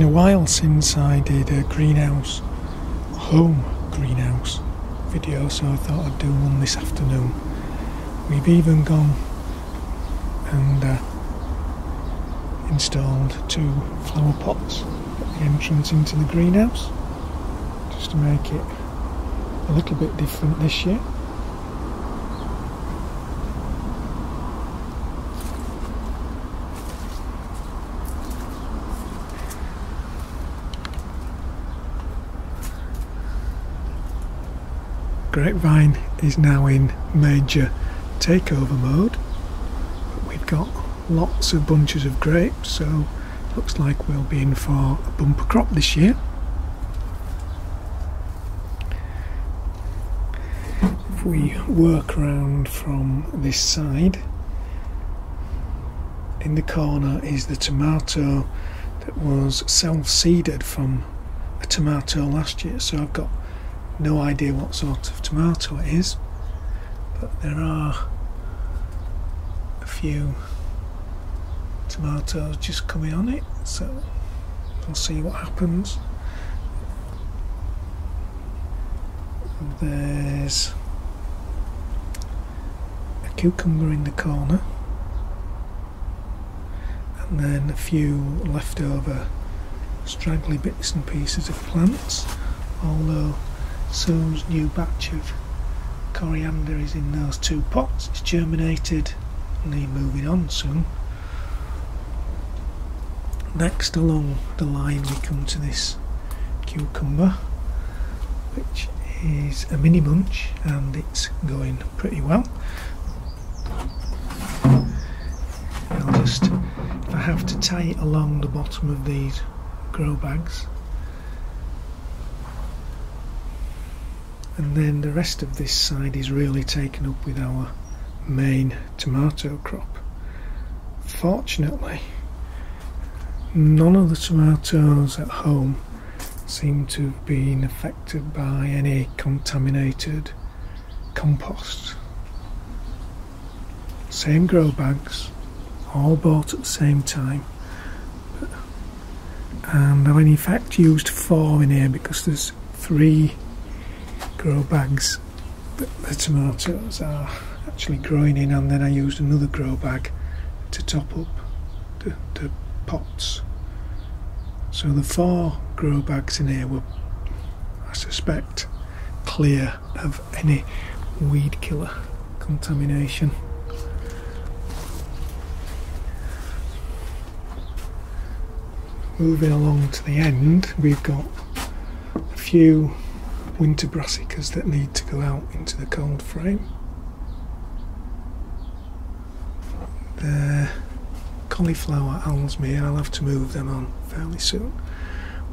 a while since I did a greenhouse, home greenhouse video, so I thought I'd do one this afternoon. We've even gone and installed 2 flower pots at the entrance into the greenhouse, just to make it a little bit different this year. Grapevine is now in major takeover mode, but we've got lots of bunches of grapes, so looks like we'll be in for a bumper crop this year. If we work around from this side, in the corner is the tomato that was self-seeded from a tomato last year, so I've got no idea what sort of tomato it is, but there are a few tomatoes just coming on it, so we'll see what happens. There's a cucumber in the corner, and then a few leftover straggly bits and pieces of plants, although Sue's new batch of coriander is in those 2 pots. It's germinated and he's moving on soon. Next along the line we come to this cucumber, which is a mini bunch, and it's going pretty well. I'll just, if I have to tie it along the bottom of these grow bags, and then the rest of this side is really taken up with our main tomato crop. Fortunately, none of the tomatoes at home seem to have been affected by any contaminated compost. Same grow bags, all bought at the same time, and I've in fact used 4 in here because there's 3 grow bags that the tomatoes are actually growing in, and then I used another grow bag to top up the pots. So the 4 grow bags in here were, I suspect, clear of any weed killer contamination. Moving along to the end, we've got a few winter brassicas that need to go out into the cold frame. The cauliflower Ellesmere, I'll have to move them on fairly soon.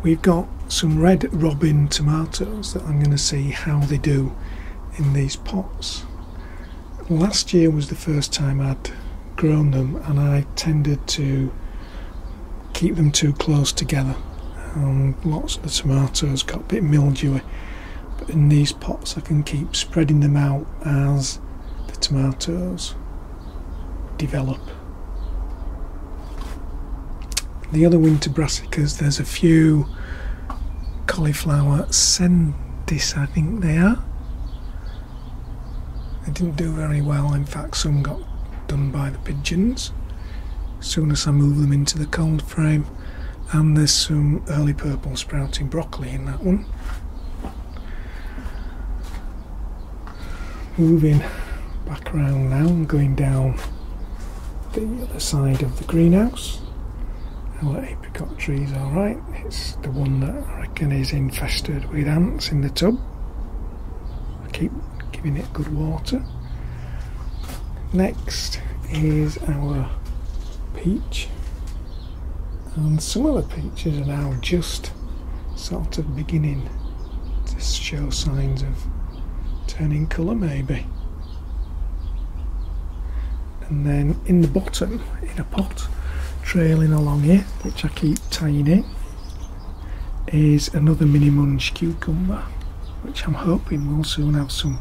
We've got some red robin tomatoes that I'm going to see how they do in these pots. Last year was the first time I'd grown them, and I tended to keep them too close together, and lots of the tomatoes got a bit mildewy. But in these pots I can keep spreading them out as the tomatoes develop. The other winter brassicas, there's a few cauliflower Sendis, I think they are. They didn't do very well, in fact some got done by the pigeons as soon as I move them into the cold frame. And there's some early purple sprouting broccoli in that one. Moving back around now and going down the other side of the greenhouse. Our apricot tree's alright. It's the one that I reckon is infested with ants in the tub. I keep giving it good water. Next is our peach, and some of the peaches are now just sort of beginning to show signs of turning colour maybe. And then in the bottom, in a pot trailing along here, which I keep tying in, is another mini munch cucumber, which I'm hoping we'll soon have some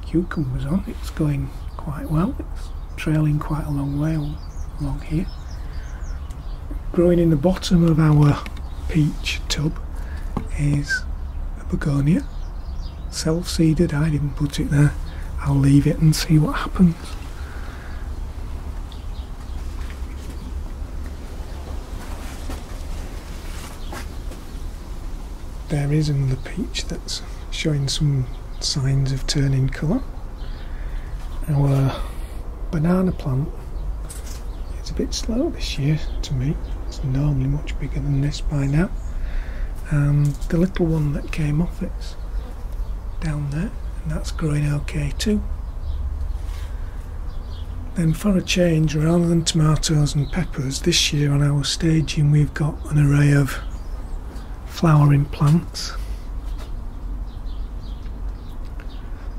cucumbers on. It's going quite well, it's trailing quite a long way along here. Growing in the bottom of our peach tub is a begonia, self-seeded. I didn't put it there. I'll leave it and see what happens. There is another peach that's showing some signs of turning colour. Our banana plant is a bit slow this year to me. It's normally much bigger than this by now. And the little one that came off it's down there, and that's growing okay too. Then for a change, rather than tomatoes and peppers, this year on our staging we've got an array of flowering plants.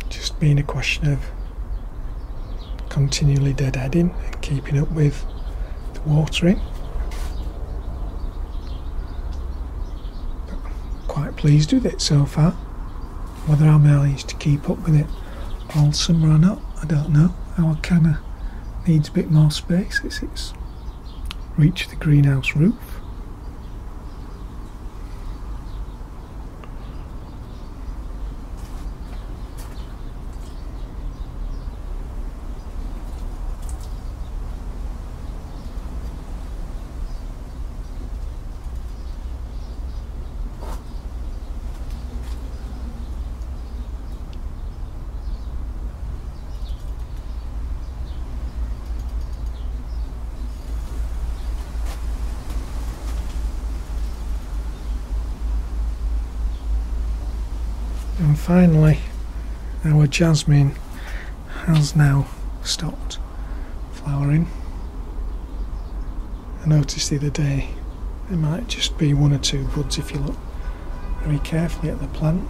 Just being a question of continually deadheading and keeping up with the watering. But I'm quite pleased with it so far. Whether I manage to keep up with it all summer or not, I don't know. Our canna needs a bit more space. It's reached the greenhouse roof. And finally, our jasmine has now stopped flowering. I noticed the other day there might just be one or two buds if you look very carefully at the plant.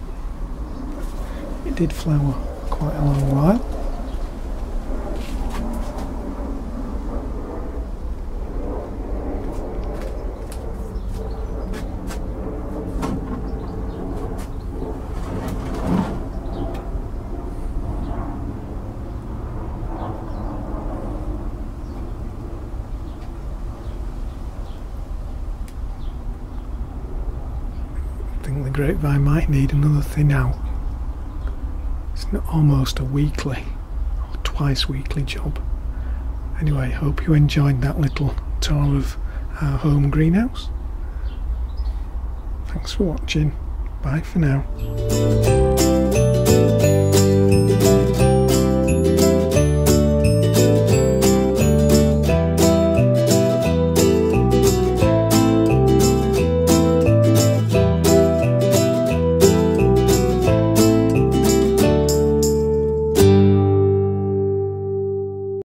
It did flower quite a long while. I think the grapevine might need another thin out. It's not almost a weekly or twice weekly job. Anyway, hope you enjoyed that little tour of our home greenhouse. Thanks for watching. Bye for now.